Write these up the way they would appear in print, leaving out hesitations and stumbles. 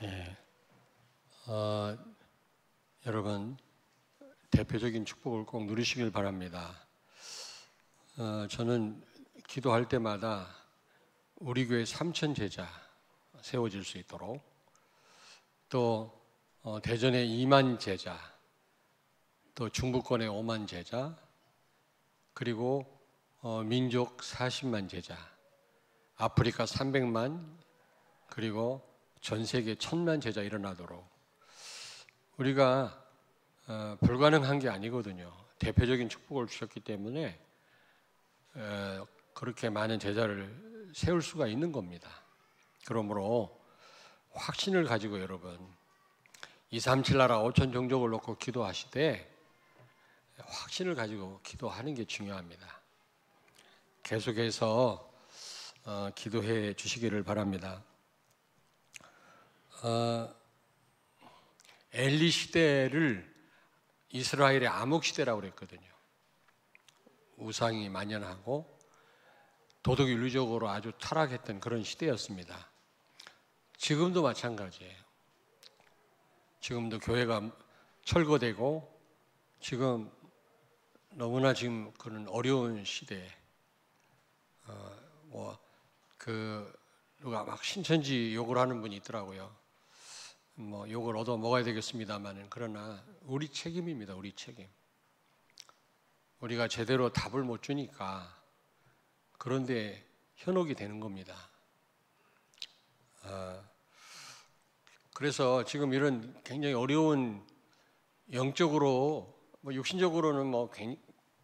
예, 여러분 대표적인 축복을 꼭 누리시길 바랍니다. 저는 기도할 때마다 우리 교회 3,000 제자 세워질 수 있도록, 또 대전에 2만 제자, 또 중부권에 5만 제자, 그리고 민족 40만 제자, 아프리카 300만, 그리고 전 세계 1,000만 제자 일어나도록. 우리가 불가능한 게 아니거든요. 대표적인 축복을 주셨기 때문에 그렇게 많은 제자를 세울 수가 있는 겁니다. 그러므로 확신을 가지고 여러분 237 나라 5천 종족을 놓고 기도하시되 확신을 가지고 기도하는 게 중요합니다. 계속해서 기도해 주시기를 바랍니다. 엘리 시대를 이스라엘의 암흑 시대라고 그랬거든요. 우상이 만연하고 도덕 윤리적으로 아주 타락했던 그런 시대였습니다. 지금도 마찬가지예요. 지금도 교회가 철거되고 지금 너무나 지금 그런 어려운 시대에 누가 막 신천지 욕을 하는 분이 있더라고요. 욕을 얻어 먹어야 되겠습니다만은, 그러나 우리 책임입니다. 우리 책임. 우리가 제대로 답을 못 주니까 그런데 현혹이 되는 겁니다. 그래서 지금 이런 굉장히 어려운, 영적으로 육신적으로는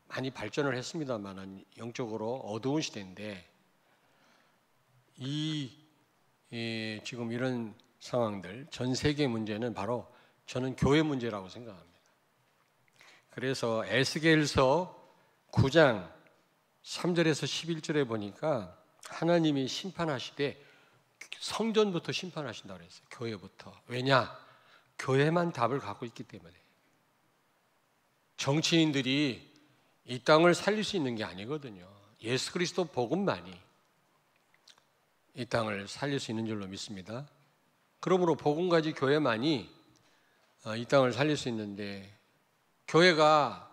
많이 발전을 했습니다만은 영적으로 어두운 시대인데, 지금 이런 상황들, 전 세계 문제는 바로 저는 교회 문제라고 생각합니다. 그래서 에스겔서 9장 3절에서 11절에 보니까 하나님이 심판하시되 성전부터 심판하신다고 그랬어요. 교회부터. 왜냐? 교회만 답을 갖고 있기 때문에. 정치인들이 이 땅을 살릴 수 있는 게 아니거든요. 예수 그리스도 복음만이 이 땅을 살릴 수 있는 줄로 믿습니다. 그러므로 복음 가지 교회만이 이 땅을 살릴 수 있는데, 교회가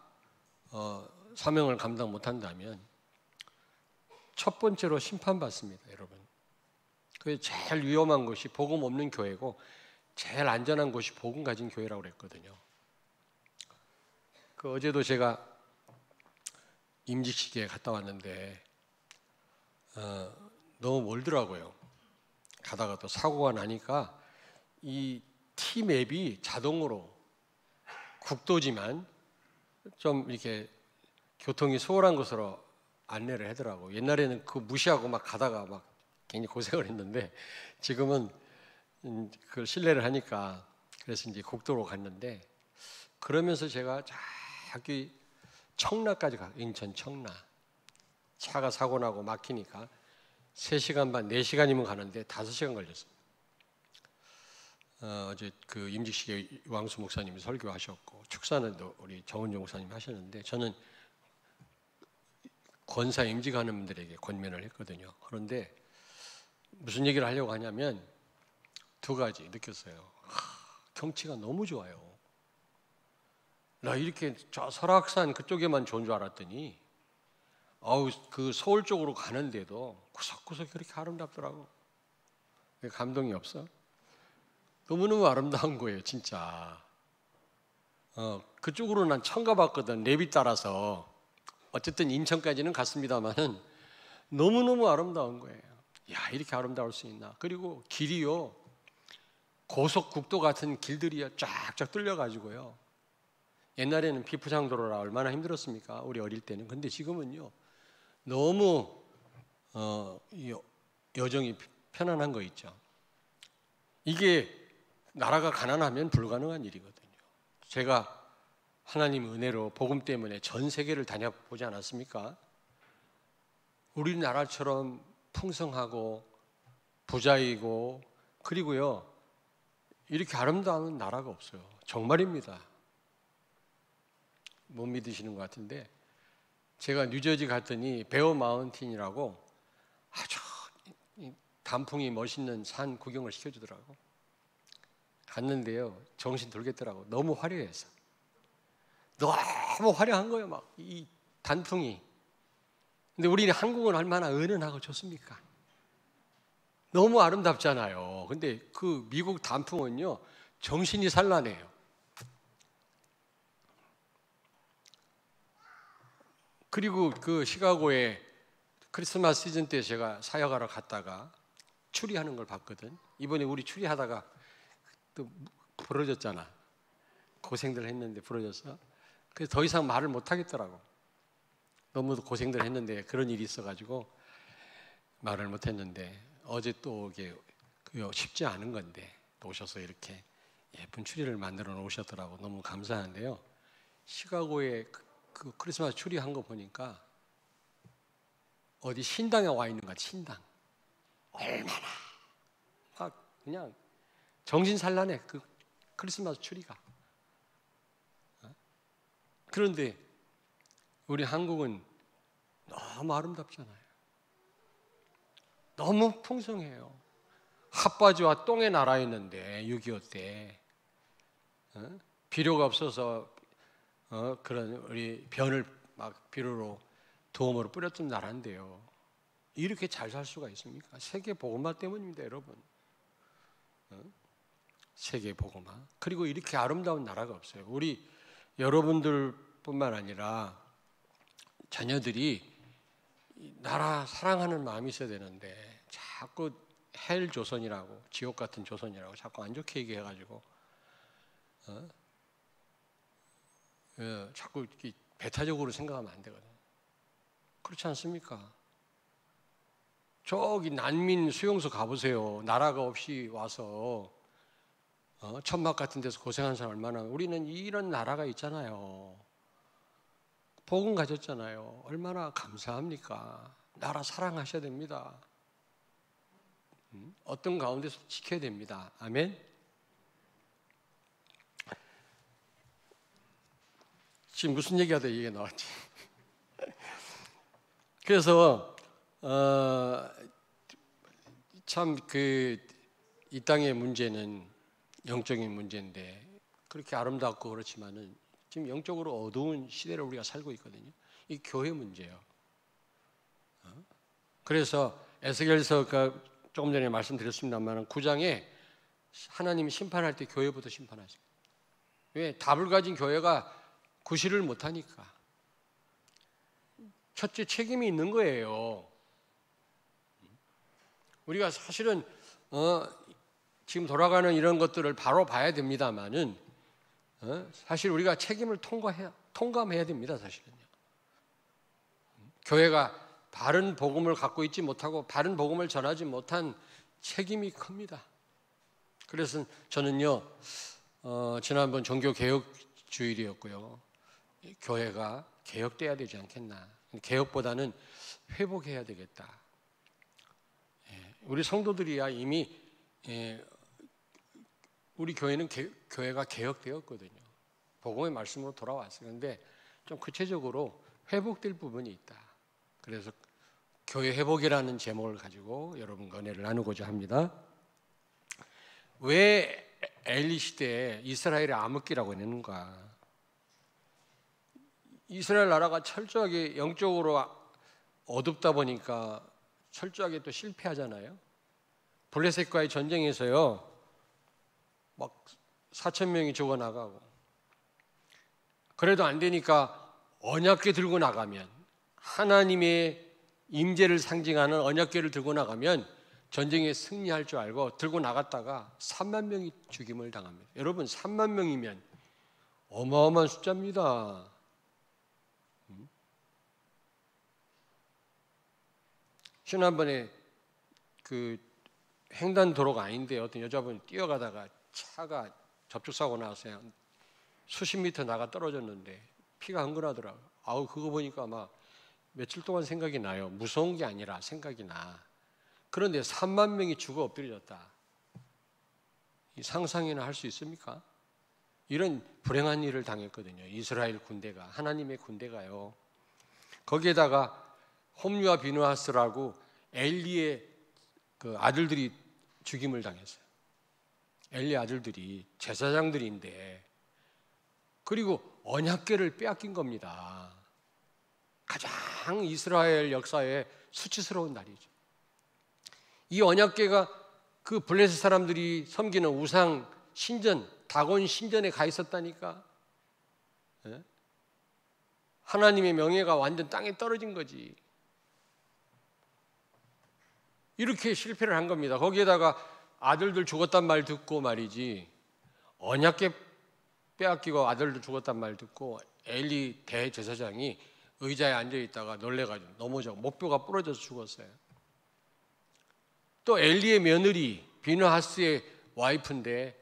사명을 감당 못한다면 첫 번째로 심판받습니다, 여러분. 그 제일 위험한 것이 복음 없는 교회고, 제일 안전한 것이 복음 가진 교회라고 그랬거든요. 어제도 제가 임직식에 갔다 왔는데 너무 멀더라고요. 가다가 또 사고가 나니까 이 T맵이 자동으로, 국도지만 좀 이렇게 교통이 수월한 곳으로 안내를 하더라고요. 옛날에는 그거 무시하고 막 가다가 막 굉장히 고생을 했는데, 지금은 그걸 신뢰를 하니까 그래서 이제 국도로 갔는데, 그러면서 제가 저기 청라까지 가요. 인천 청라. 차가 사고 나고 막히니까 3시간 반, 4시간이면 가는데 5시간 걸렸어요. 어제 그 임직식에 왕수 목사님이 설교하셨고, 축사는 또 우리 정은종 목사님 하셨는데, 저는 권사 임직하는 분들에게 권면을 했거든요. 그런데 무슨 얘기를 하려고 하냐면 2가지 느꼈어요. 경치가 너무 좋아요. 나 이렇게 저 설악산 그쪽에만 좋은 줄 알았더니 그 서울 쪽으로 가는데도 구석구석 그렇게 아름답더라고. 감동이 없어? 너무너무 아름다운 거예요, 진짜. 그쪽으로 난 처음 가봤거든, 내비 따라서. 어쨌든 인천까지는 갔습니다만은 너무너무 아름다운 거예요. 야, 이렇게 아름다울 수 있나. 그리고 길이요, 고속국도 같은 길들이요 쫙쫙 뚫려가지고요. 옛날에는 비포장도로라 얼마나 힘들었습니까, 우리 어릴 때는. 근데 지금은요 너무 여정이 편안한 거 있죠. 이게 나라가 가난하면 불가능한 일이거든요. 제가 하나님 은혜로 복음 때문에 전 세계를 다녀보지 않았습니까? 우리나라처럼 풍성하고 부자이고, 그리고요 이렇게 아름다운 나라가 없어요. 정말입니다. 못 믿으시는 것 같은데, 제가 뉴저지 갔더니 베어 마운틴이라고 아주 단풍이 멋있는 산 구경을 시켜주더라고. 갔는데요, 정신 돌겠더라고. 너무 화려해서. 너무 화려한 거예요, 막 이 단풍이. 근데 우리는 한국은 얼마나 은은하고 좋습니까? 너무 아름답잖아요. 근데 그 미국 단풍은요, 정신이 산란해요. 그리고 그 시카고에 크리스마스 시즌 때 제가 사역하러 갔다가 추리하는 걸 봤거든. 이번에 우리 추리하다가 또 부러졌잖아. 고생들 했는데 부러졌어. 그래서 더 이상 말을 못 하겠더라고. 너무 고생들 했는데 그런 일이 있어가지고 말을 못 했는데, 어제 또 이게 쉽지 않은 건데 또 오셔서 이렇게 예쁜 추리를 만들어 놓으셨더라고. 너무 감사한데요. 시카고에 그 크리스마스 추리한 거 보니까 어디 신당에 와 있는 것 같아. 신당. 얼마나 막 그냥 정신산란해, 그 크리스마스 추리가. 그런데 우리 한국은 너무 아름답잖아요. 너무 풍성해요. 핫바지와 똥의 나라였는데 6.25 때 비료가 없어서 그런 우리 변을 막 비료로 도움으로 뿌렸던 나라인데요. 이렇게 잘 살 수가 있습니까? 세계 복음화 때문입니다, 여러분. 세계 복음화. 그리고 이렇게 아름다운 나라가 없어요. 우리 여러분들뿐만 아니라 자녀들이 나라 사랑하는 마음이 있어야 되는데 자꾸 헬 조선이라고, 지옥 같은 조선이라고 자꾸 안 좋게 얘기해가지고 자꾸 배타적으로 생각하면 안 되거든요. 그렇지 않습니까? 저기 난민 수용소 가보세요. 나라가 없이 와서 천막 같은 데서 고생한 사람 얼마나. 우리는 이런 나라가 있잖아요. 복음 가졌잖아요. 얼마나 감사합니까? 나라 사랑하셔야 됩니다. 어떤 가운데서 지켜야 됩니다. 아멘. 지금 무슨 얘기하다 이게 나왔지? 그래서 참 이 땅의 문제는 영적인 문제인데, 그렇게 아름답고 그렇지만은 지금 영적으로 어두운 시대를 우리가 살고 있거든요. 이 교회 문제예요. 그래서 에스겔서가 조금 전에 말씀드렸습니다만 9장에 하나님이 심판할 때 교회부터 심판하시고. 왜? 답을 가진 교회가 구실을 못하니까. 첫째, 책임이 있는 거예요. 우리가 사실은 지금 돌아가는 이런 것들을 바로 봐야 됩니다만은 사실 우리가 책임을 통감해야 됩니다. 사실은요. 교회가 바른 복음을 갖고 있지 못하고 바른 복음을 전하지 못한 책임이 큽니다. 그래서 저는요, 지난번 종교개혁주일이었고요, 교회가 개혁돼야 되지 않겠나. 개혁보다는 회복해야 되겠다. 우리 성도들이야 이미 우리 교회는 교회가 개혁되었거든요. 복음의 말씀으로 돌아왔어요. 그런데 좀 구체적으로 회복될 부분이 있다. 그래서 교회 회복이라는 제목을 가지고 여러분과 은혜를 나누고자 합니다. 왜 엘리 시대에 이스라엘의 암흑기라고 했는가? 이스라엘 나라가 철저하게 영적으로 어둡다 보니까 철저하게 또 실패하잖아요. 블레셋과의 전쟁에서요, 막 4,000명이 죽어나가고, 그래도 안 되니까 언약궤 들고 나가면, 하나님의 임재를 상징하는 언약궤를 들고 나가면 전쟁에 승리할 줄 알고 들고 나갔다가 3만 명이 죽임을 당합니다. 여러분, 3만 명이면 어마어마한 숫자입니다. 지난번에 그 횡단도로가 아닌데 어떤 여자분이 뛰어가다가 차가 접촉사고 나서 수십 미터 나가 떨어졌는데 피가 흥건하더라고요. 아우, 그거 보니까 막 며칠 동안 생각이 나요. 무서운 게 아니라 생각이 나. 그런데 3만 명이 죽어 엎드려졌다. 이 상상이나 할 수 있습니까? 이런 불행한 일을 당했거든요. 이스라엘 군대가, 하나님의 군대가요. 거기에다가 홈리와 비누하스라고 엘리의 그 아들들이 죽임을 당했어요. 엘리 아들들이 제사장들인데, 그리고 언약궤를 빼앗긴 겁니다. 가장 이스라엘 역사에 수치스러운 날이죠. 이 언약궤가 그 블레셋 사람들이 섬기는 우상 신전, 다곤 신전에 가 있었다니까. 하나님의 명예가 완전 땅에 떨어진 거지. 이렇게 실패를 한 겁니다. 거기에다가 아들들 죽었단 말 듣고 말이지, 언약궤 빼앗기고 아들들 죽었단 말 듣고 엘리 대제사장이 의자에 앉아있다가 놀래가지고 넘어져 목뼈가 부러져서 죽었어요. 또 엘리의 며느리 비느하스의 와이프인데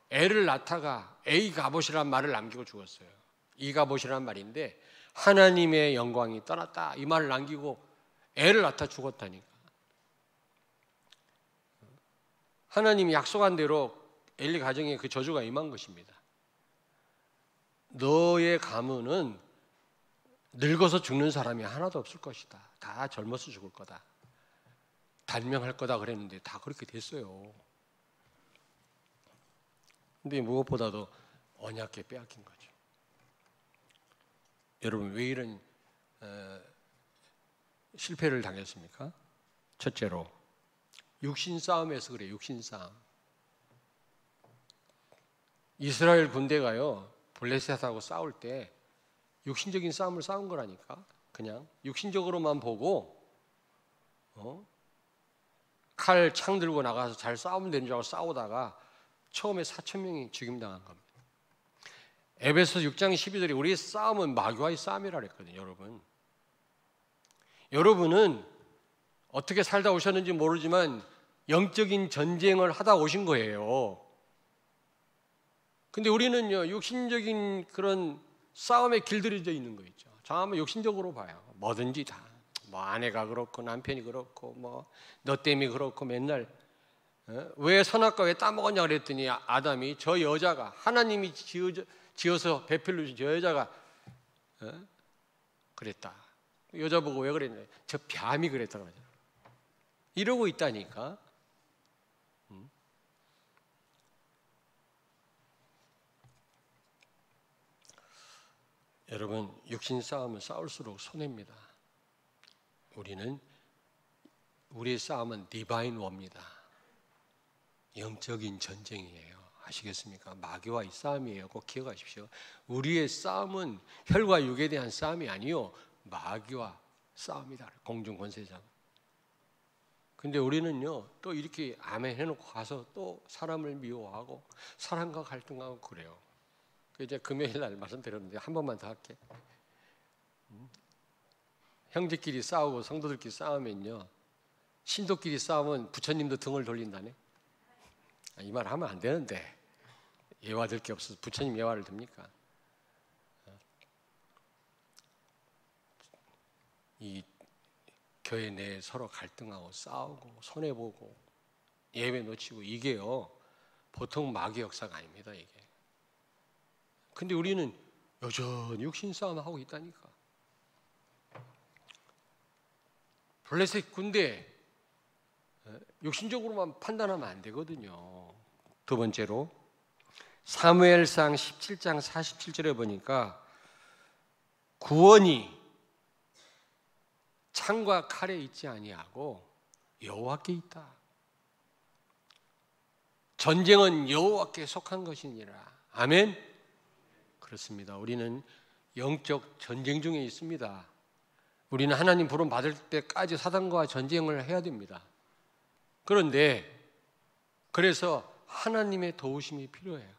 애를 낳다가 에이가봇이라는 말을 남기고 죽었어요. 이가봇이라는 말인데 하나님의 영광이 떠났다 이 말을 남기고 애를 낳다 죽었다니까. 하나님이 약속한 대로 엘리 가정에 그 저주가 임한 것입니다. 너의 가문은 늙어서 죽는 사람이 하나도 없을 것이다. 다 젊어서 죽을 거다. 단명할 거다 그랬는데 다 그렇게 됐어요. 근데 무엇보다도 언약궤 빼앗긴 거죠. 여러분, 왜 이런 실패를 당했습니까? 첫째로 육신 싸움에서 그래요. 육신 싸움. 이스라엘 군대가요 블레셋하고 싸울 때 육신적인 싸움을 싸운 거라니까. 그냥 육신적으로만 보고 칼, 창 들고 나가서 잘 싸우면 되는 줄 알고 싸우다가 처음에 4,000명이 죽임당한 겁니다. 에베소 6장 12절에 우리의 싸움은 마귀와의 싸움이라 그랬거든요. 여러분은 어떻게 살다 오셨는지 모르지만 영적인 전쟁을 하다 오신 거예요. 근데 우리는요 육신적인 그런 싸움에 길들여져 있는 거 있죠. 정하면 육신적으로 봐요. 뭐든지 다. 뭐 아내가 그렇고 남편이 그렇고 뭐 너 때문에 그렇고 맨날 왜 선악과 왜 따먹었냐 그랬더니 아담이 저 여자가 하나님이 지어서 배필로 주신 저 여자가 그랬다. 여자 보고 왜 그랬냐? 저 뱀이 그랬다고 하죠. 이러고 있다니까. 여러분, 육신 싸움은 싸울수록 손해입니다. 우리의 싸움은 디바인 워입니다. 영적인 전쟁이에요. 아시겠습니까? 마귀와의 싸움이에요. 꼭 기억하십시오. 우리의 싸움은 혈과 육에 대한 싸움이 아니요 마귀와 싸움이다. 공중 권세자. 근데 우리는요 또 이렇게 아멘 해놓고 가서 또 사람을 미워하고 사람과 갈등하고 그래요. 이제 금요일 날 말씀드렸는데 한 번만 더 할게. 형제끼리 싸우고 성도들끼리 싸우면요 신도끼리 싸우면 부처님도 등을 돌린다네. 이 말 하면 안 되는데 예화 들 게 없어서 부처님 예화를 듭니까? 이 교회 내에 서로 갈등하고 싸우고 손해보고 예배 놓치고 이게요 보통 마귀 역사가 아닙니다. 이게. 근데 우리는 여전히 육신 싸움 하고 있다니까. 블레셋 군대 육신적으로만 판단하면 안 되거든요. 두 번째로 사무엘상 17장 47절에 보니까 구원이 창과 칼에 있지 아니하고 여호와께 있다. 전쟁은 여호와께 속한 것이니라. 아멘. 그렇습니다. 우리는 영적 전쟁 중에 있습니다. 우리는 하나님 부름 받을 때까지 사단과 전쟁을 해야 됩니다. 그런데 그래서 하나님의 도우심이 필요해요.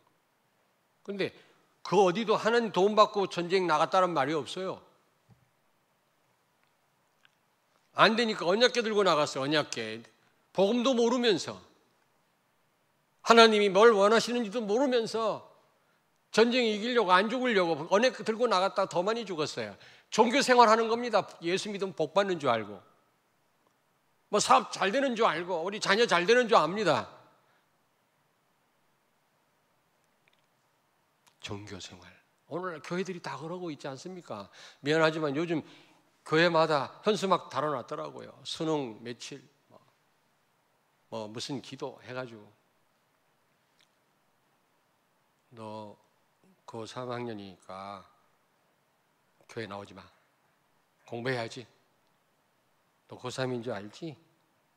그런데 그 어디도 하나님 도움 받고 전쟁 나갔다는 말이 없어요. 안 되니까 언약궤 들고 나갔어요. 언약궤. 복음도 모르면서 하나님이 뭘 원하시는지도 모르면서 전쟁에 이기려고 안 죽으려고 언약궤 들고 나갔다가 더 많이 죽었어요. 종교 생활하는 겁니다. 예수 믿으면 복 받는 줄 알고 뭐 사업 잘 되는 줄 알고 우리 자녀 잘 되는 줄 압니다. 종교 생활. 오늘날 교회들이 다 그러고 있지 않습니까? 미안하지만 요즘 교회마다 현수막 달아놨더라고요. 수능 며칠 뭐 무슨 기도 해가지고 너 고3 학년이니까 교회 나오지 마. 공부해야지. 너 고3인 줄 알지?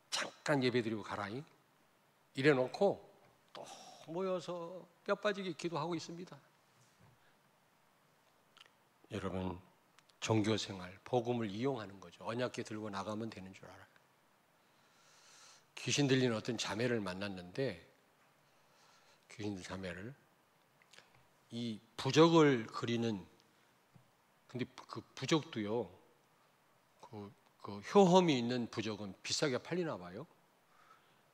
잠깐 예배 드리고 가라잉. 이래 놓고 또 모여서 뼈 빠지게 기도하고 있습니다. 여러분, 종교생활, 복음을 이용하는 거죠. 언약궤 들고 나가면 되는 줄 알아요. 귀신 들린 어떤 자매를 만났는데, 귀신 들린 자매를, 이 부적을 그리는, 근데 그 부적도요, 그 효험이 있는 부적은 비싸게 팔리나 봐요.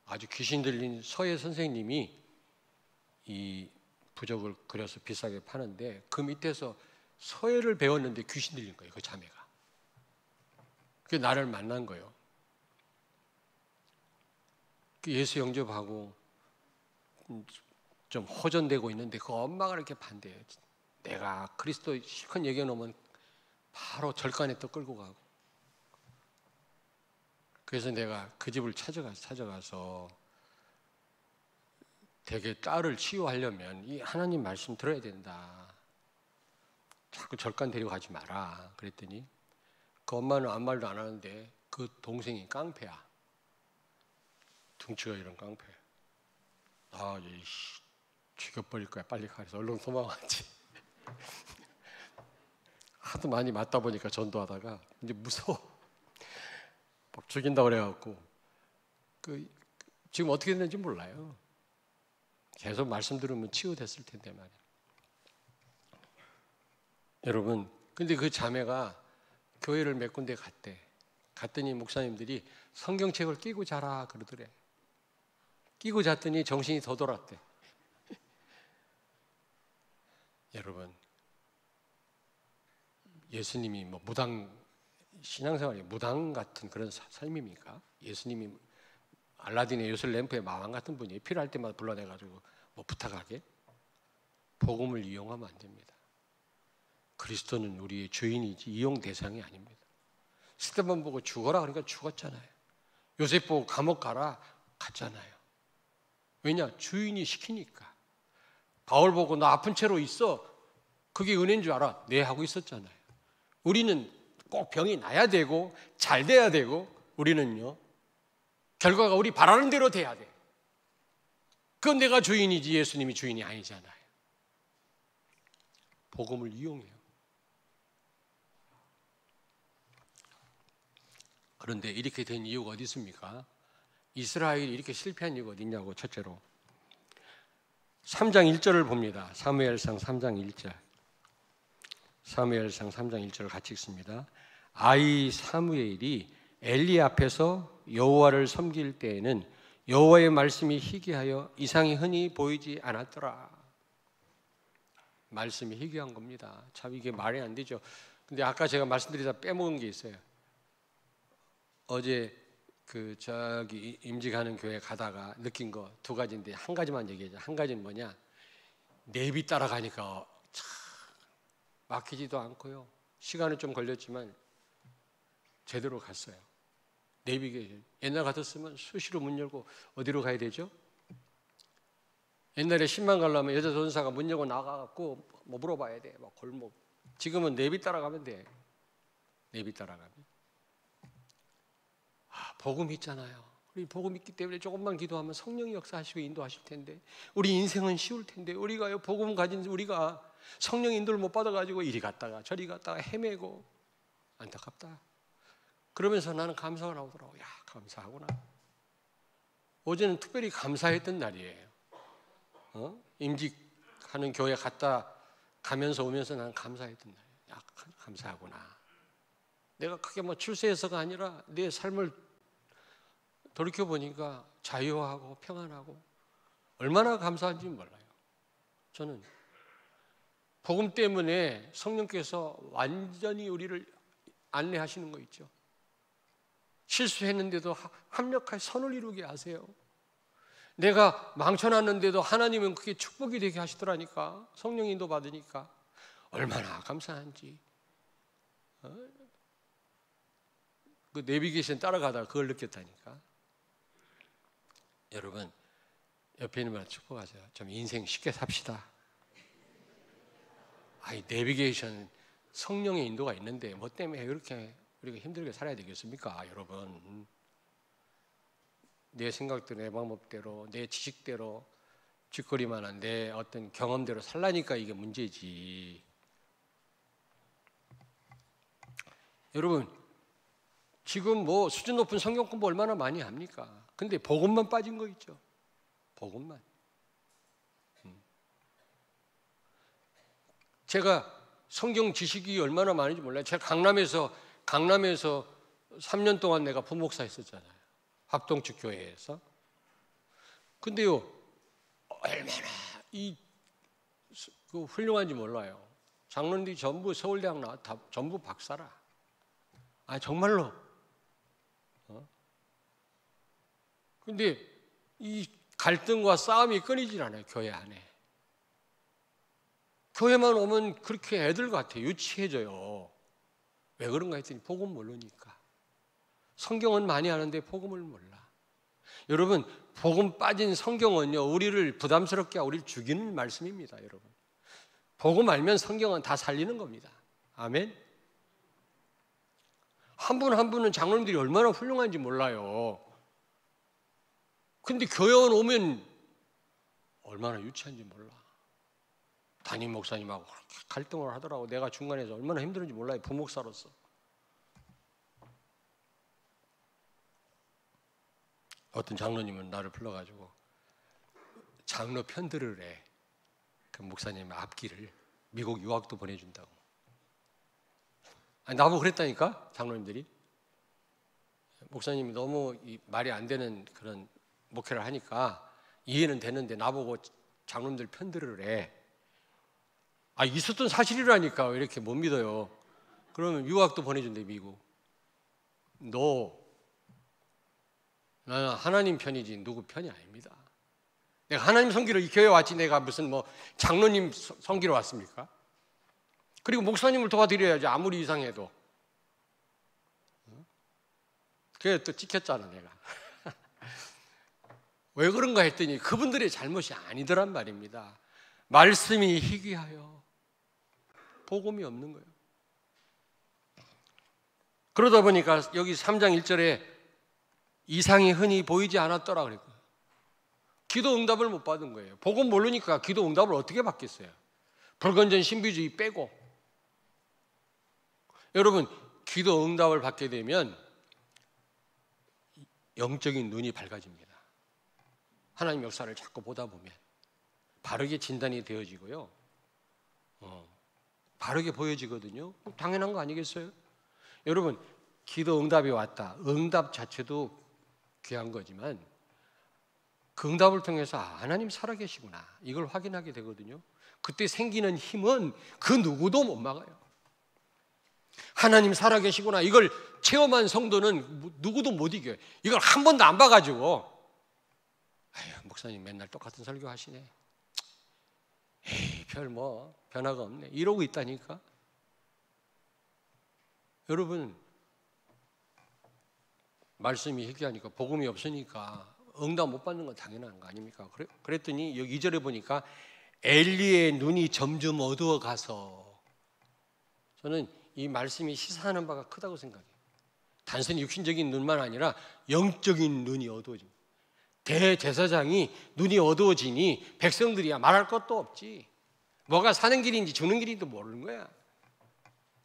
아주 귀신 들린 서예 선생님이 이 부적을 그려서 비싸게 파는데, 그 밑에서 서예를 배웠는데 귀신 들린 거예요, 그 자매가. 그게 나를 만난 거예요. 예수 영접하고 좀 호전되고 있는데 그 엄마가 이렇게 반대해요. 내가 그리스도 실컷 얘기해 놓으면 바로 절간에 또 끌고 가고. 그래서 내가 그 집을 찾아가서 되게 딸을 치유하려면 이 하나님 말씀 들어야 된다. 자꾸 절간 데리고 가지 마라. 그랬더니 그 엄마는 아무 말도 안 하는데 그 동생이 깡패야. 둥치가 이런 깡패. 아, 죽여버릴 거야. 빨리 가. 그래서 얼른 도망갔지. 하도 많이 맞다 보니까 전도하다가 이제 무서워. 막 죽인다고 그래갖고 지금 어떻게 됐는지 몰라요. 계속 말씀 들으면 치유됐을 텐데 말이야. 여러분, 근데 그 자매가 교회를 몇 군데 갔대. 갔더니 목사님들이 성경책을 끼고 자라 그러더래. 끼고 잤더니 정신이 더 돌았대. 여러분, 예수님이 뭐 무당 신앙생활이 무당 같은 그런 삶입니까? 예수님이 알라딘의 요술 램프의 마왕 같은 분이 필요할 때마다 불러내가지고 뭐 부탁하게? 복음을 이용하면 안 됩니다. 그리스도는 우리의 주인이지 이용 대상이 아닙니다. 스데반 보고 죽어라 그러니까 죽었잖아요. 요셉 보고 감옥 가라 갔잖아요. 왜냐? 주인이 시키니까. 바울 보고 너 아픈 채로 있어. 그게 은혜인 줄 알아. 네 하고 있었잖아요. 우리는 꼭 병이 나야 되고 잘 돼야 되고 우리는요. 결과가 우리 바라는 대로 돼야 돼. 그건 내가 주인이지 예수님이 주인이 아니잖아요. 복음을 이용해요. 그런데 이렇게 된 이유가 어디 있습니까? 이스라엘이 이렇게 실패한 이유가 어디 있냐고. 첫째로 3장 1절을 봅니다. 사무엘상 3장 1절. 사무엘상 3장 1절을 같이 읽습니다. 아이 사무엘이 엘리 앞에서 여호와를 섬길 때에는 여호와의 말씀이 희귀하여 이상이 흔히 보이지 않았더라. 말씀이 희귀한 겁니다. 참 이게 말이 안 되죠. 근데 아까 제가 말씀드리다 빼먹은 게 있어요. 어제 저기 임직하는 교회 가다가 느낀 거 두 가지인데 한 가지만 얘기하죠. 한 가지는 뭐냐? 내비 따라가니까 참 막히지도 않고요. 시간은 좀 걸렸지만 제대로 갔어요. 내비게이션. 옛날 같았으면 수시로 문 열고 어디로 가야 되죠? 옛날에 10만 가려면 여자 전사가 문 열고 나가갖고 뭐 물어봐야 돼. 막 골목. 지금은 내비 따라가면 돼. 내비 따라가면. 복음 있잖아요. 우리 복음 있기 때문에 조금만 기도하면 성령이 역사하시고 인도하실 텐데 우리 인생은 쉬울 텐데 우리가요 복음 가진 우리가 성령 인도를 못 받아가지고 이리 갔다가 저리 갔다가 헤매고 안타깝다. 그러면서 나는 감사가 나오더라고. 야 감사하구나. 어제는 특별히 감사했던 날이에요. 임직하는 교회 갔다 가면서 오면서 나는 감사했던 날이에요. 야 감사하구나. 내가 크게 뭐 출세해서가 아니라 내 삶을 돌이켜보니까 자유하고 평안하고 얼마나 감사한지 몰라요. 저는 복음 때문에 성령께서 완전히 우리를 안내하시는 거 있죠. 실수했는데도 합력할 선을 이루게 하세요. 내가 망쳐놨는데도 하나님은 그게 축복이 되게 하시더라니까. 성령 인도 받으니까 얼마나 감사한지. 그 내비게이션 따라가다가 그걸 느꼈다니까. 여러분 옆에 있는 분한테 축복하세요. 좀 인생 쉽게 삽시다. 내비게이션 성령의 인도가 있는데 뭐 때문에 그렇게 우리가 힘들게 살아야 되겠습니까, 여러분? 내 생각대로, 내 방법대로, 내 지식대로 쥐꼬리만한 내 어떤 경험대로 살라니까 이게 문제지. 여러분, 지금 뭐 수준 높은 성경 공부 얼마나 많이 합니까? 근데 복음만 빠진 거 있죠. 복음만. 제가 성경 지식이 얼마나 많은지 몰라요. 제가 강남에서 3년 동안 내가 부목사 했었잖아요. 합동축 교회에서. 근데요, 얼마나 그 훌륭한지 몰라요. 장로님들이 전부 서울대학 나왔다, 전부 박사라. 정말로. 근데 이 갈등과 싸움이 끊이질 않아요, 교회 안에. 교회만 오면 그렇게 애들 같아, 유치해져요. 왜 그런가 했더니 복음 모르니까. 성경은 많이 아는데 복음을 몰라. 여러분, 복음 빠진 성경은요, 우리를 부담스럽게 하고 우리를 죽이는 말씀입니다, 여러분. 복음 알면 성경은 다 살리는 겁니다. 아멘. 한 분 한 분은 장로님들이 얼마나 훌륭한지 몰라요. 근데 교회원 오면 얼마나 유치한지 몰라. 담임 목사님하고 그렇게 갈등을 하더라고. 내가 중간에서 얼마나 힘들은지 몰라요, 부목사로서. 어떤 장로님은 나를 불러가지고 장로 편들을 해. 그 목사님의 앞길을 미국 유학도 보내준다고. 나보고 그랬다니까, 장로님들이. 목사님이 너무 말이 안 되는 그런 목회를 하니까 이해는 되는데 나보고 장로님들 편들을 해. 있었던 사실이라니까 왜 이렇게 못 믿어요. 그러면 유학도 보내준대, 미국. 나는 하나님 편이지 누구 편이 아닙니다. 내가 하나님 섬기러 이 교회 왔지 내가 무슨 뭐 장로님 섬기러 왔습니까? 그리고 목사님을 도와드려야지, 아무리 이상해도. 그래 또 찍혔잖아, 내가. 왜 그런가 했더니 그분들의 잘못이 아니더란 말입니다. 말씀이 희귀하여 복음이 없는 거예요. 그러다 보니까 여기 3장 1절에 이상이 흔히 보이지 않았더라 그랬거든요. 기도 응답을 못 받은 거예요. 복음 모르니까 기도 응답을 어떻게 받겠어요? 불건전 신비주의 빼고. 여러분, 기도 응답을 받게 되면 영적인 눈이 밝아집니다. 하나님 역사를 자꾸 보다 보면 바르게 진단이 되어지고요, 바르게 보여지거든요. 당연한 거 아니겠어요? 여러분, 기도 응답이 왔다. 응답 자체도 귀한 거지만 그 응답을 통해서 하나님 살아계시구나, 이걸 확인하게 되거든요. 그때 생기는 힘은 그 누구도 못 막아요. 하나님 살아계시구나, 이걸 체험한 성도는 누구도 못 이겨요. 이걸 한 번도 안 봐가지고 목사님 맨날 똑같은 설교 하시네, 별 뭐 변화가 없네, 이러고 있다니까. 여러분, 말씀이 희귀하니까, 복음이 없으니까 응답 못 받는 건 당연한 거 아닙니까? 그랬더니 여기 2절에 보니까 엘리의 눈이 점점 어두워 가서, 저는 이 말씀이 시사하는 바가 크다고 생각해요. 단순히 육신적인 눈만 아니라 영적인 눈이 어두워집니다. 대제사장이 눈이 어두워지니 백성들이야 말할 것도 없지. 뭐가 사는 길인지 죽는 길인지도 모르는 거야.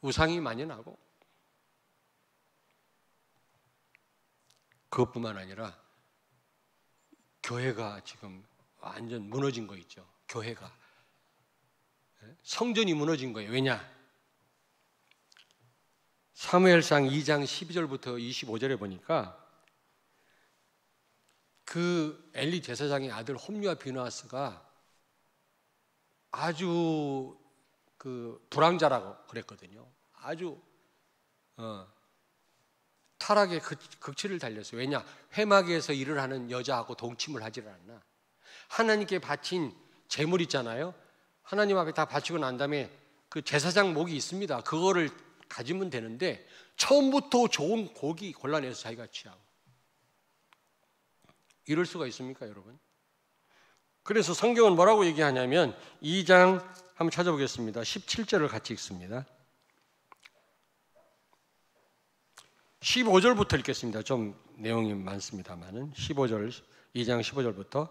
우상이 만연하고. 그것뿐만 아니라 교회가 지금 완전 무너진 거 있죠. 교회가. 성전이 무너진 거예요. 왜냐? 사무엘상 2장 12절부터 25절에 보니까 그 엘리 제사장의 아들 홈리와 비누아스가 아주 그 불황자라고 그랬거든요. 아주 타락의 극치를 달렸어요. 왜냐? 회막에서 일을 하는 여자하고 동침을 하지를 않나. 하나님께 바친 제물 있잖아요. 하나님 앞에 다 바치고 난 다음에 그 제사장 목이 있습니다. 그거를 가지면 되는데 처음부터 좋은 고기 골라내서 자기가 취하고. 이럴 수가 있습니까, 여러분? 그래서 성경은 뭐라고 얘기하냐면 2장 한번 찾아보겠습니다. 17절을 같이 읽습니다. 15절부터 읽겠습니다. 좀 내용이 많습니다만은 15절, 2장 15절부터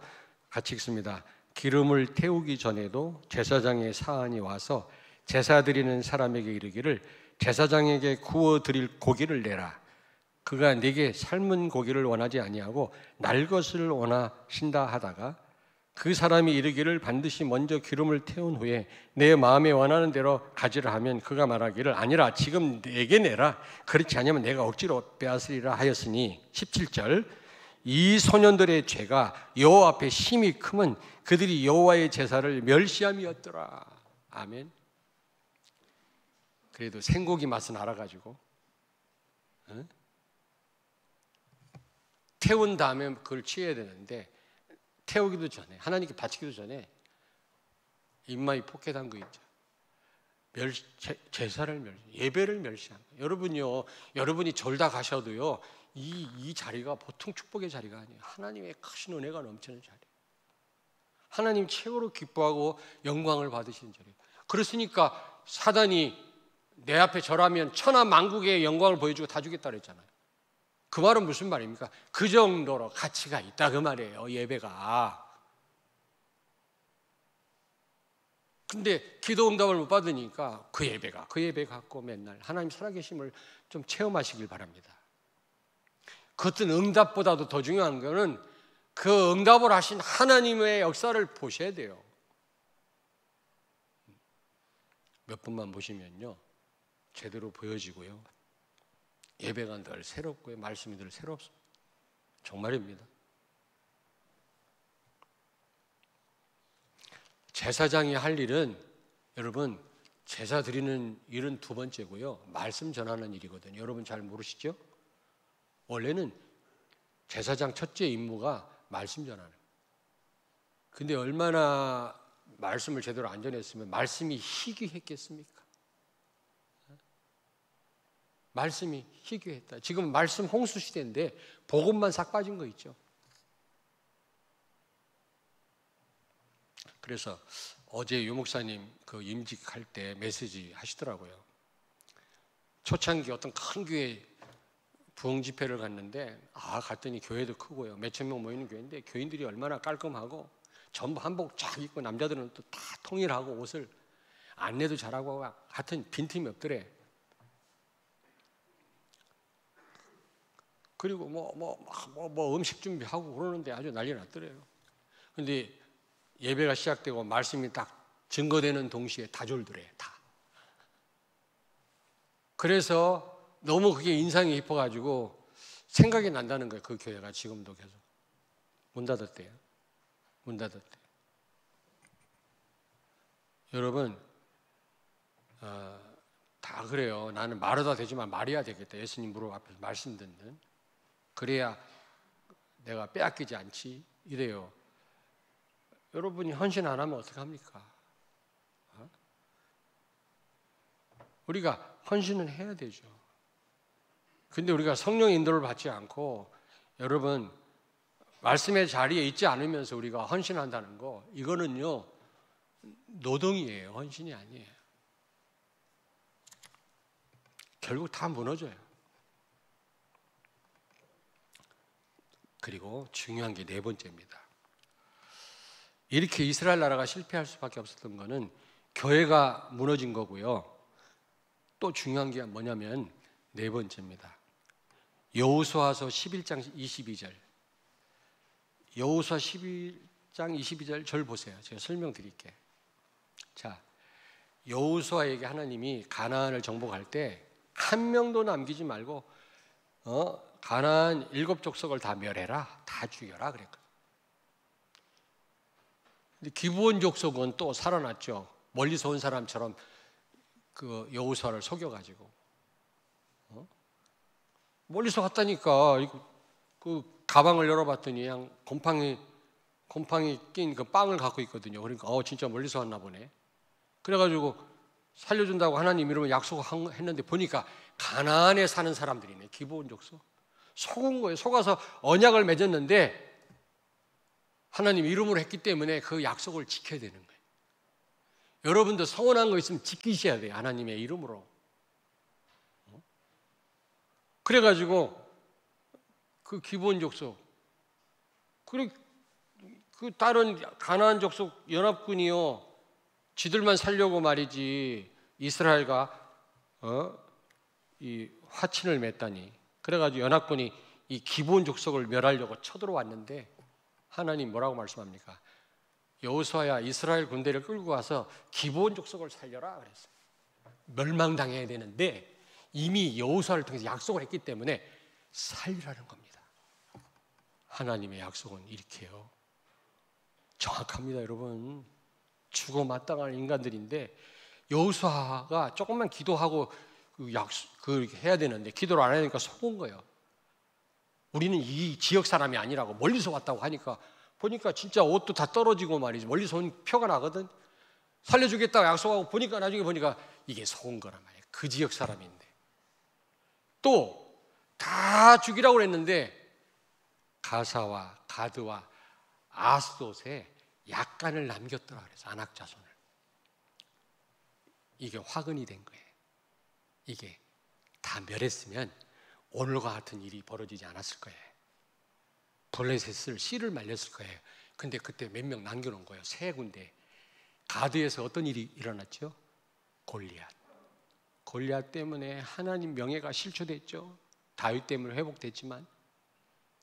같이 읽습니다. 기름을 태우기 전에도 제사장의 사안이 와서 제사 드리는 사람에게 이르기를 제사장에게 구워 드릴 고기를 내라. 그가 네게 삶은 고기를 원하지 아니하고 날 것을 원하신다 하다가 그 사람이 이르기를 반드시 먼저 기름을 태운 후에 내 마음에 원하는 대로 가지라 하면 그가 말하기를 아니라 지금 내게 내라. 그렇지 않으면 내가 억지로 빼앗으리라 하였으니 17절 이 소년들의 죄가 여호와 앞에 심히 크면 그들이 여호와의 제사를 멸시함이었더라. 아멘. 그래도 생고기 맛은 알아가지고 태운 다음에 그걸 취해야 되는데 태우기도 전에 하나님께 바치기도 전에 입맛이 포켓한 거 있죠. 제사를 예배를 멸시한 거예요. 여러분요, 여러분이 절다 가셔도요 이 자리가 보통 축복의 자리가 아니에요. 하나님의 크신 은혜가 넘치는 자리, 하나님 최고로 기뻐하고 영광을 받으시는 자리. 그렇으니까 사단이 내 앞에 절하면 천하 만국의 영광을 보여주고 다 주겠다 그랬잖아요. 그 말은 무슨 말입니까? 그 정도로 가치가 있다 그 말이에요, 예배가. 근데 기도 응답을 못 받으니까 그 예배 갖고 맨날 하나님 살아계심을 좀 체험하시길 바랍니다. 그 어떤 응답보다도 더 중요한 거는 그 응답을 하신 하나님의 역사를 보셔야 돼요. 몇 분만 보시면요 제대로 보여지고요, 예배가 늘 새롭고요, 말씀이 늘 새롭습니다. 정말입니다. 제사장이 할 일은 여러분 제사 드리는 일은 두 번째고요, 말씀 전하는 일이거든요. 여러분 잘 모르시죠? 원래는 제사장 첫째 임무가 말씀 전하는 거예요. 근데 얼마나 말씀을 제대로 안 전했으면 말씀이 희귀했겠습니까? 말씀이 희귀했다. 지금 말씀 홍수 시대인데 복음만 싹 빠진 거 있죠. 그래서 어제 유 목사님 그 임직할 때 메시지 하시더라고요. 초창기 어떤 큰 교회 부흥 집회를 갔는데 갔더니 교회도 크고요, 몇천 명 모이는 교회인데 교인들이 얼마나 깔끔하고 전부 한복 쫙 입고 남자들은 또 다 통일하고 옷을 안내도 잘하고 하여튼 빈틈이 없더래. 그리고 뭐 음식 준비하고 그러는데 아주 난리 났더래요. 근데 예배가 시작되고 말씀이 딱 증거되는 동시에 다 졸더래, 다. 그래서 너무 그게 인상이 깊어가지고 생각이 난다는 거예요. 그 교회가 지금도 계속 문 닫았대요. 문 닫았대요. 여러분 다 그래요. 나는 말하다 되지만 말해야 되겠다. 예수님 무릎 앞에서 말씀 듣는, 그래야 내가 빼앗기지 않지 이래요. 여러분이 헌신 안 하면 어떡합니까? 우리가 헌신은 해야 되죠. 근데 우리가 성령의 인도를 받지 않고 여러분 말씀의 자리에 있지 않으면서 우리가 헌신한다는 거, 이거는요 노동이에요, 헌신이 아니에요. 결국 다 무너져요. 그리고 중요한 게 네 번째입니다. 이렇게 이스라엘 나라가 실패할 수밖에 없었던 거는 교회가 무너진 거고요, 또 중요한 게 뭐냐면 네 번째입니다. 여호수아서 11장 22절, 여호수아 11장 22절 절 보세요. 제가 설명드릴게요. 자, 여호수아에게 하나님이 가나안을 정복할 때 한 명도 남기지 말고 가나안 7족속을 다 멸해라, 다 죽여라 그랬거든요. 근데 기브온 족속은 또 살아났죠. 멀리서 온 사람처럼 그 여호수아를 속여가지고 멀리서 왔다니까 그 가방을 열어봤더니 그냥 곰팡이 낀 그 빵을 갖고 있거든요. 그러니까 진짜 멀리서 왔나 보네. 그래가지고 살려준다고 하나님 이름을 약속했는데 보니까 가나안에 사는 사람들이네. 기브온 족속. 속은 거예요. 속아서 언약을 맺었는데 하나님 이름으로 했기 때문에 그 약속을 지켜야 되는 거예요. 여러분도 서운한 거 있으면 지키셔야 돼요. 하나님의 이름으로. 그래가지고 그 기본 족속, 그리고 그 다른 가나안 족속 연합군이요, 지들만 살려고 말이지 이스라엘과 이 화친을 맺다니. 그래가지고 연합군이 이 기본 족속을 멸하려고 쳐들어왔는데 하나님 뭐라고 말씀합니까? 여호수아야, 이스라엘 군대를 끌고 와서 기본 족속을 살려라 그랬어요. 멸망당해야 되는데 이미 여호수아를 통해서 약속을 했기 때문에 살리라는 겁니다. 하나님의 약속은 이렇게요, 정확합니다. 여러분, 죽어 마땅한 인간들인데 여호수아가 조금만 기도하고 해야 되는데 기도를 안 하니까 속은 거예요. 우리는 이 지역 사람이 아니라고, 멀리서 왔다고 하니까 보니까 진짜 옷도 다 떨어지고 말이지, 멀리서 온 표가 나거든. 살려주겠다고 약속하고 보니까 나중에 보니까 이게 속은 거란 말이에요. 그 지역 사람인데. 또 다 죽이라고 그랬는데 가사와 가드와 아스돗에 약간을 남겼더라 그래서 아낙 자손을. 이게 화근이 된 거예요. 이게 다 멸했으면 오늘과 같은 일이 벌어지지 않았을 거예요. 블레셋을 씨를 말렸을 거예요. 근데 그때 몇 명 남겨놓은 거예요. 세 군데. 가드에서 어떤 일이 일어났죠? 골리앗 때문에 하나님 명예가 실추됐죠. 다윗 때문에 회복됐지만,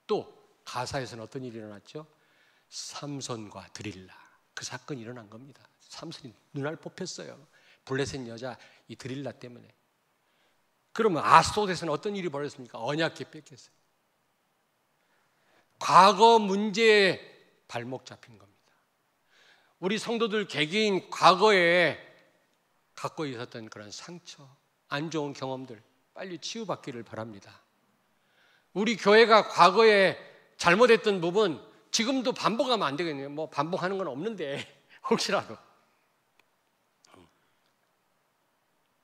또 가사에서는 어떤 일이 일어났죠? 삼손과 드릴라, 그 사건이 일어난 겁니다. 삼손이 눈알 뽑혔어요. 블레셋 여자 이 드릴라 때문에. 그러면 아스돗에서는 어떤 일이 벌어졌습니까? 언약궤 뺏겼어요. 과거 문제에 발목 잡힌 겁니다. 우리 성도들 개개인 과거에 갖고 있었던 그런 상처, 안 좋은 경험들 빨리 치유받기를 바랍니다. 우리 교회가 과거에 잘못했던 부분 지금도 반복하면 안 되겠네요. 뭐 반복하는 건 없는데 혹시라도.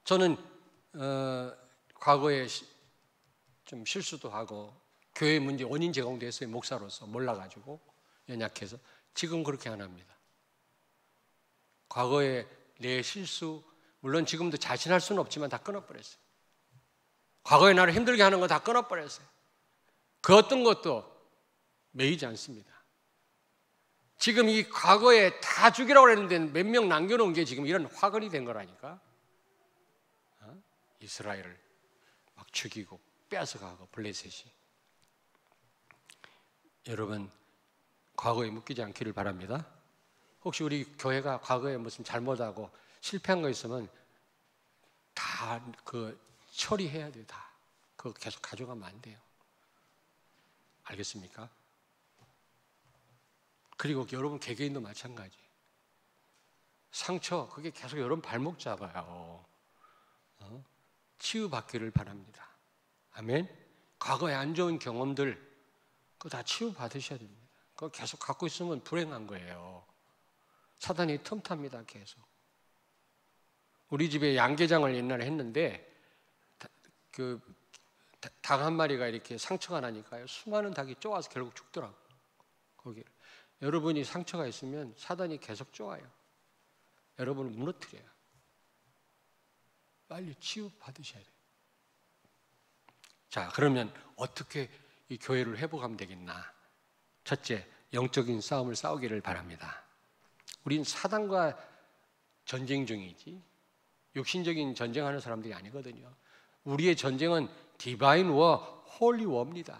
저는 과거에 좀 실수도 하고 교회 문제 원인 제공도 했어요. 목사로서 몰라가지고 연약해서. 지금 그렇게 안 합니다. 과거에 내 실수, 물론 지금도 자신할 수는 없지만 다 끊어버렸어요. 과거에 나를 힘들게 하는 거 다 끊어버렸어요. 그 어떤 것도 매이지 않습니다. 지금 이 과거에 다 죽이라고 했는데 몇 명 남겨놓은 게 지금 이런 화근이 된 거라니까. 이스라엘을 막 죽이고 뺏어가고 블레셋이. 여러분, 과거에 묶이지 않기를 바랍니다. 혹시 우리 교회가 과거에 무슨 잘못하고 실패한 거 있으면 다 그 처리해야 돼요. 다 그거 계속 가져가면 안 돼요. 알겠습니까? 그리고 여러분 개개인도 마찬가지. 상처, 그게 계속 여러분 발목 잡아요. 치유받기를 바랍니다. 아멘. 과거에 안 좋은 경험들 그거 다 치유받으셔야 됩니다. 그거 계속 갖고 있으면 불행한 거예요. 사단이 틈탑니다. 계속. 우리 집에 양계장을 옛날에 했는데 그 닭 한 마리가 이렇게 상처가 나니까요, 수많은 닭이 쪼아서 결국 죽더라고. 거기를. 여러분이 상처가 있으면 사단이 계속 쪼아요. 여러분을 무너뜨려요. 빨리 치유받으셔야 돼요. 자, 그러면 어떻게 이 교회를 회복하면 되겠나? 첫째, 영적인 싸움을 싸우기를 바랍니다. 우린 사단과 전쟁 중이지 육신적인 전쟁하는 사람들이 아니거든요. 우리의 전쟁은 디바인 워, 홀리 워입니다.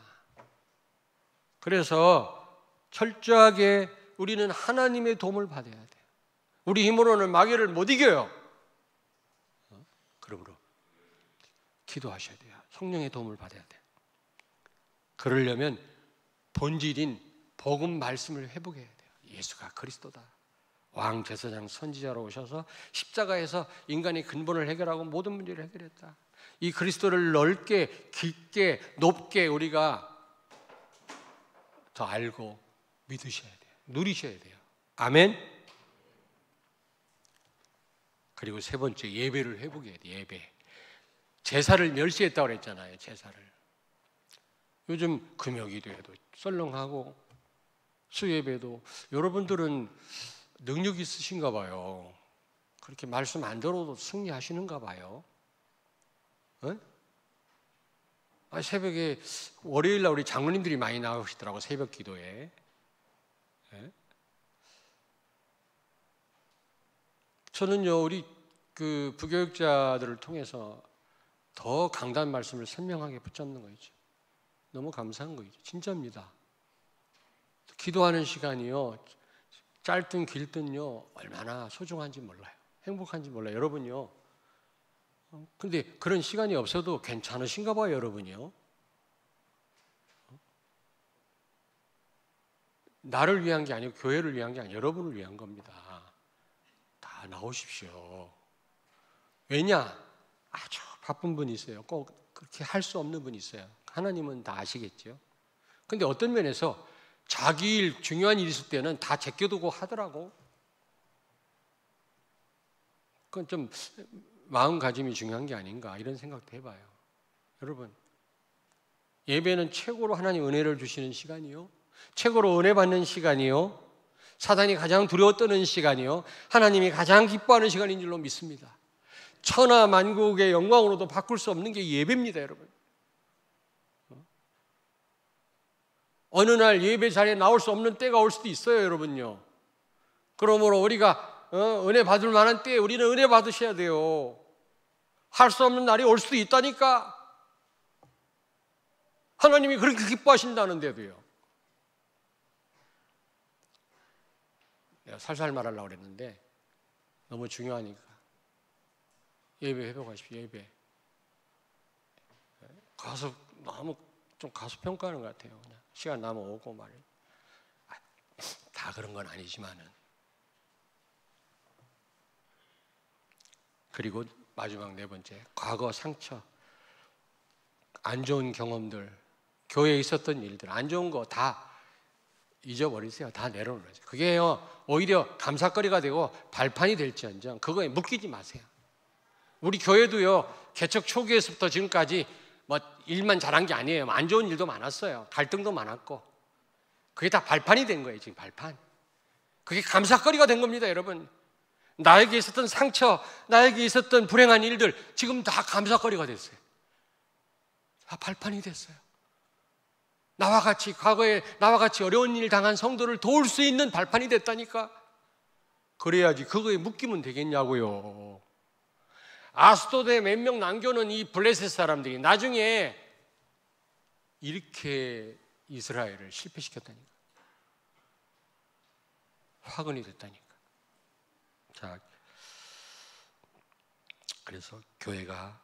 그래서 철저하게 우리는 하나님의 도움을 받아야 돼요. 우리 힘으로는 마귀를 못 이겨요. 그러므로 기도하셔야 돼요. 성령의 도움을 받아야 돼요. 그러려면 본질인 복음 말씀을 회복해야 돼요. 예수가 그리스도다. 왕, 제사장, 선지자로 오셔서 십자가에서 인간의 근본을 해결하고 모든 문제를 해결했다. 이 그리스도를 넓게, 깊게, 높게 우리가 더 알고 믿으셔야 돼요. 누리셔야 돼요. 아멘. 그리고 세 번째, 예배를 회복해야 돼요. 예배. 제사를 멸시했다고 그랬잖아요. 제사를. 요즘 금요기도에도 썰렁하고 수예배도 여러분들은 능력이 있으신가 봐요. 그렇게 말씀 안 들어도 승리하시는가 봐요. 어? 새벽에 월요일날 우리 장로님들이 많이 나오시더라고, 새벽 기도에. 예? 저는요, 우리 그 부교육자들을 통해서 더 강단 말씀을 선명하게 붙잡는 거죠. 너무 감사한 거죠. 진짜입니다. 기도하는 시간이요, 짧든 길든요, 얼마나 소중한지 몰라요. 행복한지 몰라요. 여러분요. 근데 그런 시간이 없어도 괜찮으신가 봐요, 여러분이요. 나를 위한 게 아니고 교회를 위한 게 아니고 여러분을 위한 겁니다. 다 나오십시오. 왜냐? 아주 바쁜 분이 있어요. 꼭 그렇게 할 수 없는 분이 있어요. 하나님은 다 아시겠죠. 근데 어떤 면에서 자기 일, 중요한 일 있을 때는 다 제껴두고 하더라고. 그건 좀 마음가짐이 중요한 게 아닌가 이런 생각도 해봐요. 여러분, 예배는 최고로 하나님 은혜를 주시는 시간이요, 최고로 은혜 받는 시간이요, 사단이 가장 두려워 떠는 시간이요, 하나님이 가장 기뻐하는 시간인 줄로 믿습니다. 천하 만국의 영광으로도 바꿀 수 없는 게 예배입니다, 여러분. 어느 날 예배 자리에 나올 수 없는 때가 올 수도 있어요, 여러분요. 그러므로 우리가 은혜 받을 만한 때에 우리는 은혜 받으셔야 돼요. 할 수 없는 날이 올 수도 있다니까. 하나님이 그렇게 기뻐하신다는데도요. 내가 살살 말하려고 그랬는데 너무 중요하니까 예배 회복하십시오. 예배 가서 너무 좀 가소평가하는 것 같아요. 그냥 시간 나면 오고 말이에요. 다 그런 건 아니지만은. 그리고 마지막 네 번째, 과거 상처, 안 좋은 경험들, 교회에 있었던 일들, 안 좋은 거 다 잊어버리세요. 다 내려놓으세요. 그게요, 오히려 감사거리가 되고 발판이 될지언정 그거에 묶이지 마세요. 우리 교회도요, 개척 초기에서부터 지금까지 뭐 일만 잘한 게 아니에요. 안 좋은 일도 많았어요. 갈등도 많았고. 그게 다 발판이 된 거예요. 지금 발판. 그게 감사거리가 된 겁니다, 여러분. 나에게 있었던 상처, 나에게 있었던 불행한 일들 지금 다 감사거리가 됐어요. 다 발판이 됐어요. 나와 같이 과거에 나와 같이 어려운 일 당한 성도를 도울 수 있는 발판이 됐다니까. 그래야지 그거에 묶이면 되겠냐고요. 아스도드에 몇 명 남겨놓은 이 블레셋 사람들이 나중에 이렇게 이스라엘을 실패시켰다니까. 화근이 됐다니까. 자, 그래서 교회가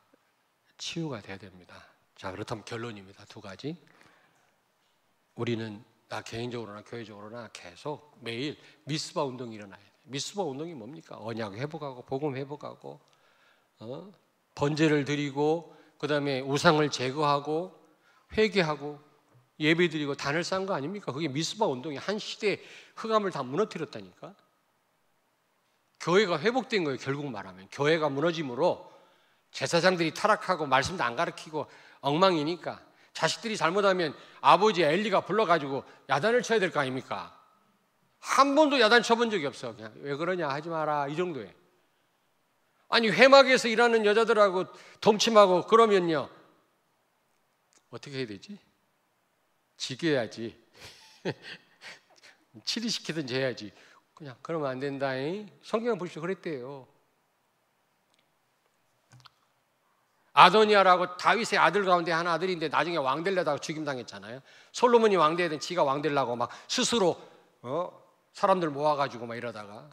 치유가 돼야 됩니다. 자, 그렇다면 결론입니다. 두 가지. 우리는 나 개인적으로나 교회적으로나 계속 매일 미스바 운동이 일어나야 돼요. 미스바 운동이 뭡니까? 언약 회복하고 복음 회복하고 번제를 드리고 그 다음에 우상을 제거하고 회개하고 예배 드리고 단을 쌓은 거 아닙니까? 그게 미스바 운동이 한 시대의 흑암을 다 무너뜨렸다니까. 교회가 회복된 거예요. 결국 말하면 교회가 무너짐으로 제사장들이 타락하고 말씀도 안 가르치고 엉망이니까 자식들이 잘못하면 아버지 엘리가 불러가지고 야단을 쳐야 될 거 아닙니까? 한 번도 야단 쳐본 적이 없어. 그냥 왜 그러냐 하지 마라 이 정도에. 아니 회막에서 일하는 여자들하고 동침하고 그러면요 어떻게 해야 되지? 지켜야지. 치리시키든지 해야지. 그냥 그러면 안 된다. 성경 보십시오. 그랬대요. 아도니아라고 다윗의 아들 가운데 한 아들인데 나중에 왕 되려다가 죽임당했잖아요. 솔로몬이 왕 되든 지가 왕 되려고 막 스스로 사람들 모아가지고 막 이러다가.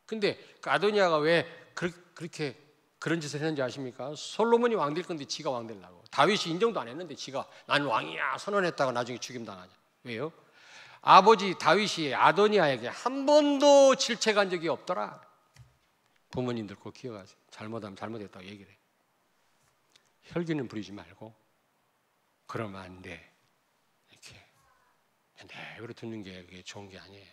근데 그 아도니아가 왜 그렇게 그런 짓을 했는지 아십니까? 솔로몬이 왕 될 건데 지가 왕 되려고. 다윗이 인정도 안 했는데 지가 난 왕이야 선언했다가 나중에 죽임당하죠. 왜요? 아버지 다윗이 아도니아에게 한 번도 질책한 적이 없더라. 부모님들 꼭 기억하세요. 잘못하면 잘못했다고 얘기를 해. 혈기는 부리지 말고 그러면 안 돼. 이렇게 내버려 두는 게 그게 좋은 게 아니에요.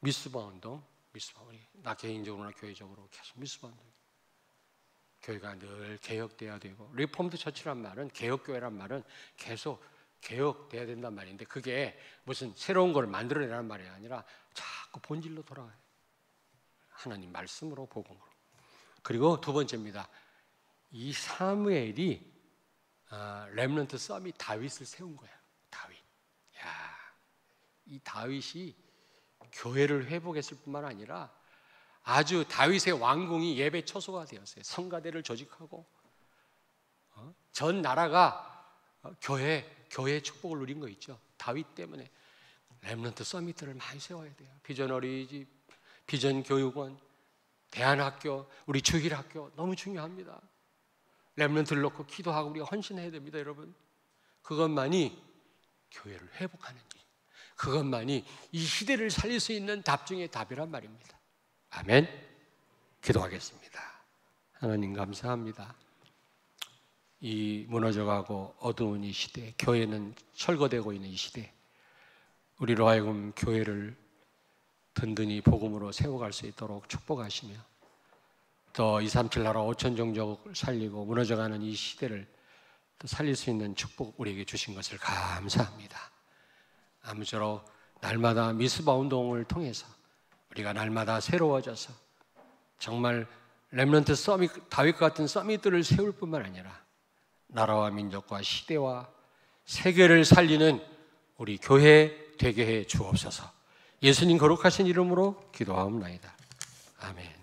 미스바 운동, 미스바 우리 나 개인적으로나 교회적으로 계속 미스바 운동. 교회가 늘 개혁돼야 되고 리폼드 처치란 말은 개혁교회란 말은 계속 개혁돼야 된단 말인데 그게 무슨 새로운 걸 만들어내라는 말이 아니라 자꾸 자꾸 본질로 돌아가요. 하나님 말씀으로, 복음으로. 그리고 두 번째입니다. 이 사무엘이 렘넌트 서밋 다윗을 세운 거야. 다윗. 야, 이 다윗이 교회를 회복했을 뿐만 아니라 아주 다윗의 왕궁이 예배 처소가 되었어요. 성가대를 조직하고 전 나라가 교회의 축복을 누린 거 있죠. 다윗 때문에 렘넌트 서밋들을 많이 세워야 돼요. 비전 어린이집, 비전 교육원, 대안학교, 우리 주일학교 너무 중요합니다. 렘넌트를 놓고 기도하고 우리가 헌신해야 됩니다, 여러분. 그것만이 교회를 회복하는 일, 그것만이 이 시대를 살릴 수 있는 답 중의 답이란 말입니다. 아멘. 기도하겠습니다. 하나님 감사합니다. 이 무너져가고 어두운 이 시대, 교회는 철거되고 있는 이 시대, 우리로 하여금 교회를 든든히 복음으로 세워갈 수 있도록 축복하시며 또 237 나라 5천 종족을 살리고 무너져가는 이 시대를 또 살릴 수 있는 축복 우리에게 주신 것을 감사합니다. 아무쪼록 날마다 미스바 운동을 통해서 우리가 날마다 새로워져서 정말 렘넌트 서밋, 다윗 같은 서밋들을 세울 뿐만 아니라 나라와 민족과 시대와 세계를 살리는 우리 교회 되게 해 주옵소서. 예수님 거룩하신 이름으로 기도하옵나이다. 아멘.